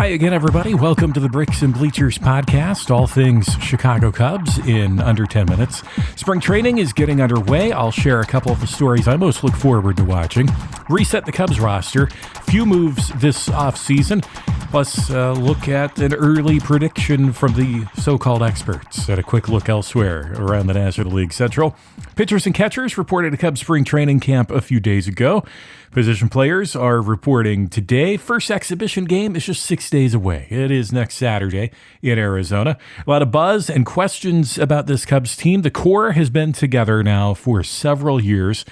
Hi again, everybody. Welcome to the Bricks and Bleachers podcast, all things Chicago Cubs in under 10 minutes. Spring training is getting underway. I'll share a couple of the stories I most look forward to watching. Reset the Cubs roster, few moves this offseason, plus look at an early prediction from the so-called experts at a quick look elsewhere around the National League Central. Pitchers and catchers reported at Cubs spring training camp a few days ago. Position players are reporting today. First exhibition game is just 6 days away. It is next Saturday in Arizona. A lot of buzz and questions about this Cubs team. The core has been together now for several years.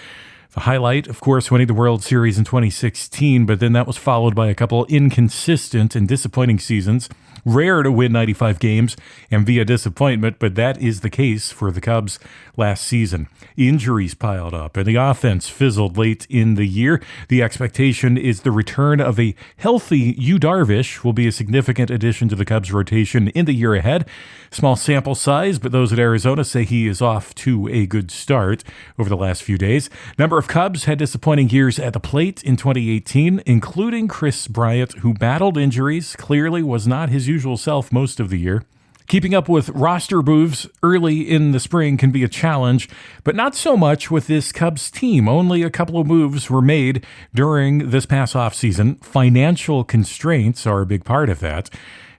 The highlight, of course, winning the World Series in 2016, but then that was followed by a couple inconsistent and disappointing seasons. Rare to win 95 games and via disappointment, but that is the case for the Cubs last season. Injuries piled up and the offense fizzled late in the year. The expectation is the return of a healthy Yu Darvish will be a significant addition to the Cubs rotation in the year ahead. Small sample size, but those at Arizona say he is off to a good start over the last few days. Number of Cubs had disappointing years at the plate in 2018, including Kris Bryant, who battled injuries, clearly was not his usual self most of the year. Keeping up with roster moves early in the spring can be a challenge, but not so much with this Cubs team. Only a couple of moves were made during this past offseason. Financial constraints are a big part of that.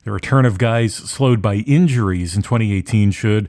The return of guys slowed by injuries in 2018 should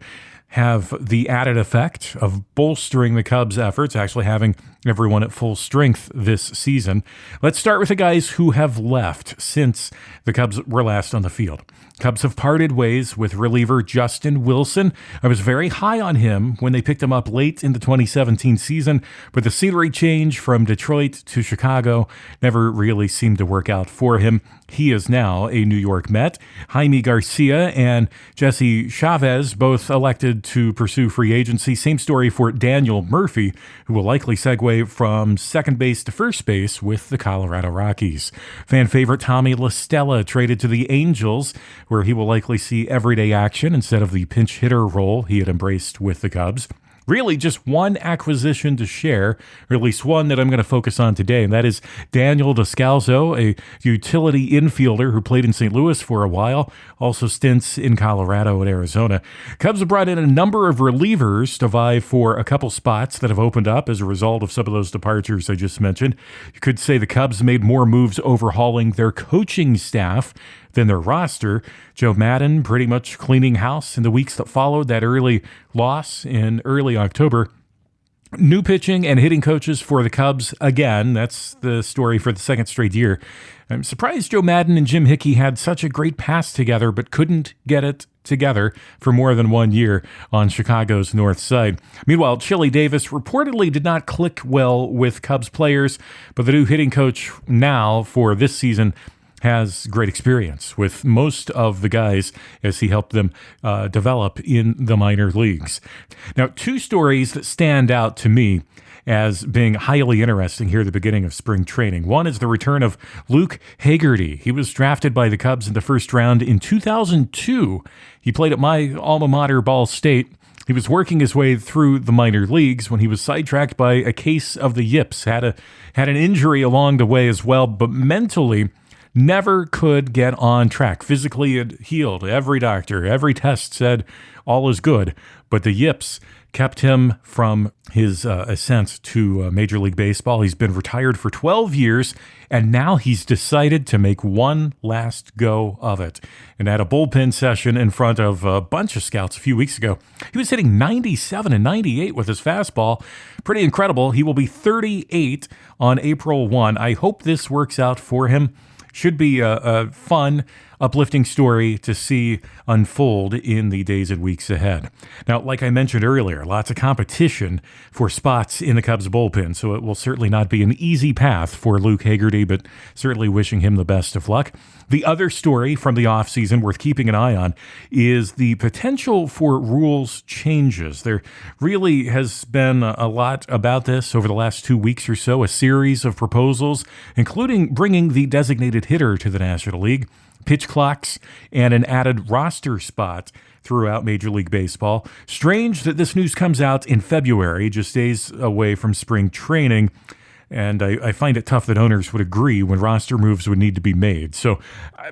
have the added effect of bolstering the Cubs' efforts, actually having everyone at full strength this season. Let's start with the guys who have left since the Cubs were last on the field. Cubs have parted ways with reliever Justin Wilson. I was very high on him when they picked him up late in the 2017 season, but the scenery change from Detroit to Chicago never really seemed to work out for him. He is now a New York Met. Jaime Garcia and Jesse Chavez both elected to pursue free agency. Same story for Daniel Murphy, who will likely segue from second base to first base with the Colorado Rockies. Fan favorite Tommy La Stella traded to the Angels, where he will likely see everyday action instead of the pinch hitter role he had embraced with the Cubs. Really just one acquisition to share, or at least one that I'm going to focus on today, and that is Daniel Descalso, a utility infielder who played in St. Louis for a while, also stints in Colorado and Arizona. Cubs have brought in a number of relievers to vie for a couple spots that have opened up as a result of some of those departures I just mentioned. You could say the Cubs made more moves overhauling their coaching staff than their roster. Joe Maddon pretty much cleaning house in the weeks that followed that early loss in early October. New pitching and hitting coaches for the Cubs again. That's the story for the second straight year. I'm surprised Joe Maddon and Jim Hickey had such a great pass together, but couldn't get it together for more than 1 year on Chicago's north side. Meanwhile, Chili Davis reportedly did not click well with Cubs players, but the new hitting coach now for this season has great experience with most of the guys as he helped them develop in the minor leagues. Now, two stories that stand out to me as being highly interesting here at the beginning of spring training. One is the return of Luke Hagerty. He was drafted by the Cubs in the first round in 2002. He played at my alma mater, Ball State. He was working his way through the minor leagues when he was sidetracked by a case of the yips. Had an injury along the way as well, but mentally never could get on track. Physically it healed. Every doctor, every test said all is good, but the yips kept him from his ascent to Major League Baseball. He's been retired for 12 years, and now he's decided to make one last go of it. And at a bullpen session in front of a bunch of scouts a few weeks ago, he was hitting 97 and 98 with his fastball. Pretty incredible. He will be 38 on April 1. I hope this works out for him. Should be a fun, uplifting story to see unfold in the days and weeks ahead. Now, like I mentioned earlier, lots of competition for spots in the Cubs bullpen, so it will certainly not be an easy path for Luke Hagerty, but certainly wishing him the best of luck. The other story from the offseason worth keeping an eye on is the potential for rules changes. There really has been a lot about this over the last 2 weeks or so, a series of proposals, including bringing the designated hitter to the National League, pitch clocks, and an added roster spot throughout Major League Baseball. Strange that this news comes out in February, just days away from spring training. And I find it tough that owners would agree when roster moves would need to be made. So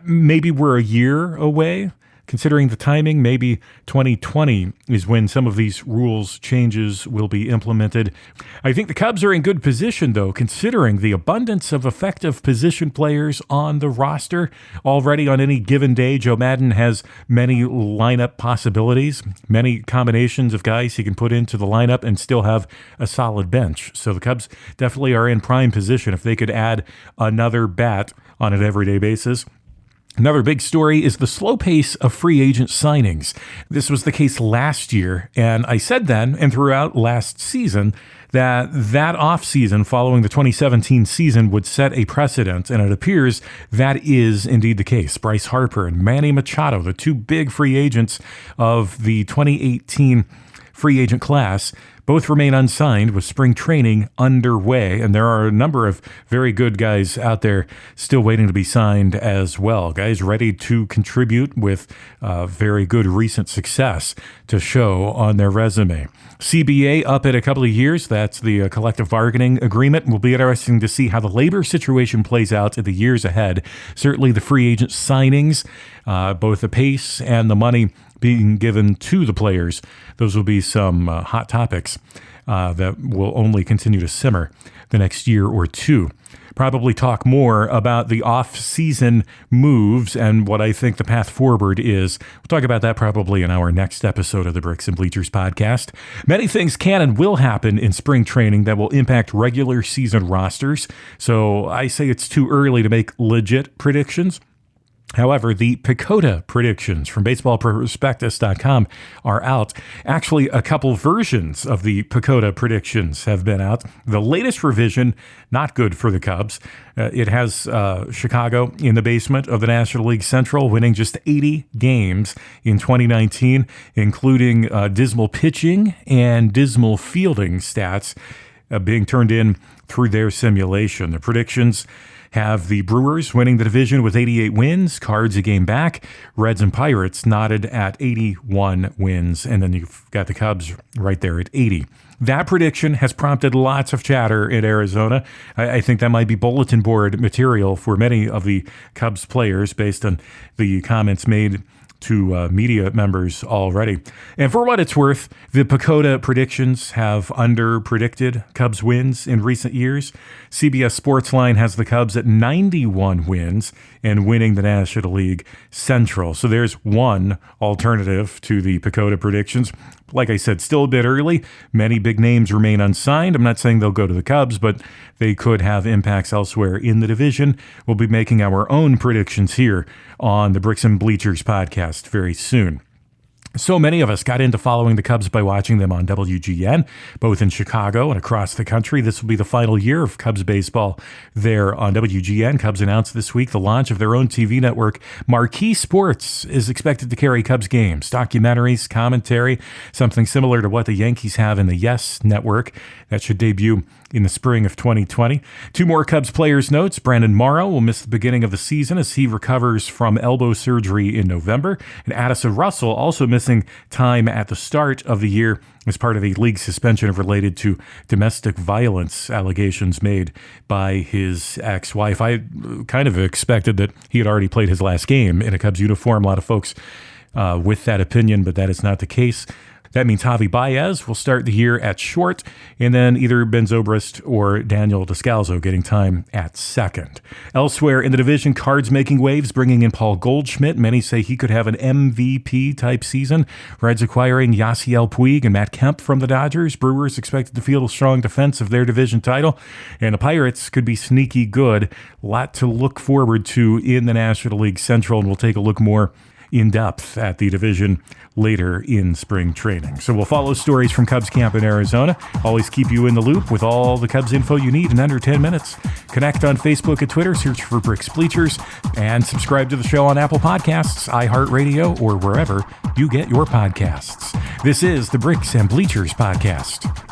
maybe we're a year away. Considering the timing, maybe 2020 is when some of these rules changes will be implemented. I think the Cubs are in good position, though, considering the abundance of effective position players on the roster. Already on any given day, Joe Maddon has many lineup possibilities, many combinations of guys he can put into the lineup and still have a solid bench. So the Cubs definitely are in prime position if they could add another bat on an everyday basis. Another big story is the slow pace of free agent signings. This was the case last year, and I said then and throughout last season that offseason following the 2017 season would set a precedent, and it appears that is indeed the case. Bryce Harper and Manny Machado, the two big free agents of the 2018 free agent class, both remain unsigned with spring training underway, and there are a number of very good guys out there still waiting to be signed as well. Guys ready to contribute with very good recent success to show on their resume. CBA up in a couple of years. That's the collective bargaining agreement. Will be interesting to see how the labor situation plays out in the years ahead. Certainly the free agent signings, both the pace and the money being given to the players. Those will be some hot topics that will only continue to simmer the next year or two. Probably talk more about the off-season moves and what I think the path forward is. We'll talk about that probably in our next episode of the Bricks and Bleachers podcast. Many things can and will happen in spring training that will impact regular season rosters. So I say it's too early to make legit predictions. However, the PECOTA predictions from baseballprospectus.com are out. Actually, a couple versions of the PECOTA predictions have been out. The latest revision, not good for the Cubs. It has Chicago in the basement of the National League Central, winning just 80 games in 2019, including dismal pitching and dismal fielding stats being turned in through their simulation. The predictions have the Brewers winning the division with 88 wins, Cards a game back, Reds and Pirates knotted at 81 wins, and then you've got the Cubs right there at 80. That prediction has prompted lots of chatter in Arizona. I think that might be bulletin board material for many of the Cubs players based on the comments made to media members already. And for what it's worth, the PECOTA predictions have under-predicted Cubs wins in recent years. CBS Sportsline has the Cubs at 91 wins and winning the National League Central. So there's one alternative to the PECOTA predictions. Like I said, still a bit early. Many big names remain unsigned. I'm not saying they'll go to the Cubs, but they could have impacts elsewhere in the division. We'll be making our own predictions here on the Bricks and Bleachers podcast very soon. So many of us got into following the Cubs by watching them on WGN, both in Chicago and across the country. This will be the final year of Cubs baseball there on WGN. Cubs announced this week the launch of their own TV network. Marquee Sports is expected to carry Cubs games, documentaries, commentary, something similar to what the Yankees have in the Yes Network. That should debut in the spring of 2020. Two more Cubs players' notes. Brandon Morrow will miss the beginning of the season as he recovers from elbow surgery in November. And Addison Russell also missing time at the start of the year as part of a league suspension related to domestic violence allegations made by his ex-wife. I kind of expected that he had already played his last game in a Cubs uniform. A lot of folks with that opinion, but that is not the case. That means Javi Baez will start the year at short, and then either Ben Zobrist or Daniel Descalzo getting time at second. Elsewhere in the division, Cards making waves, bringing in Paul Goldschmidt. Many say he could have an MVP-type season. Reds acquiring Yasiel Puig and Matt Kemp from the Dodgers. Brewers expected to field a strong defense of their division title. And the Pirates could be sneaky good. A lot to look forward to in the National League Central, and we'll take a look more in depth at the division later in spring training. So we'll follow stories from Cubs camp in Arizona. Always keep you in the loop with all the Cubs info you need in under 10 minutes. Connect on Facebook and Twitter, search for Bricks Bleachers, and subscribe to the show on Apple Podcasts, iHeartRadio, or wherever you get your podcasts. This is the Bricks and Bleachers podcast.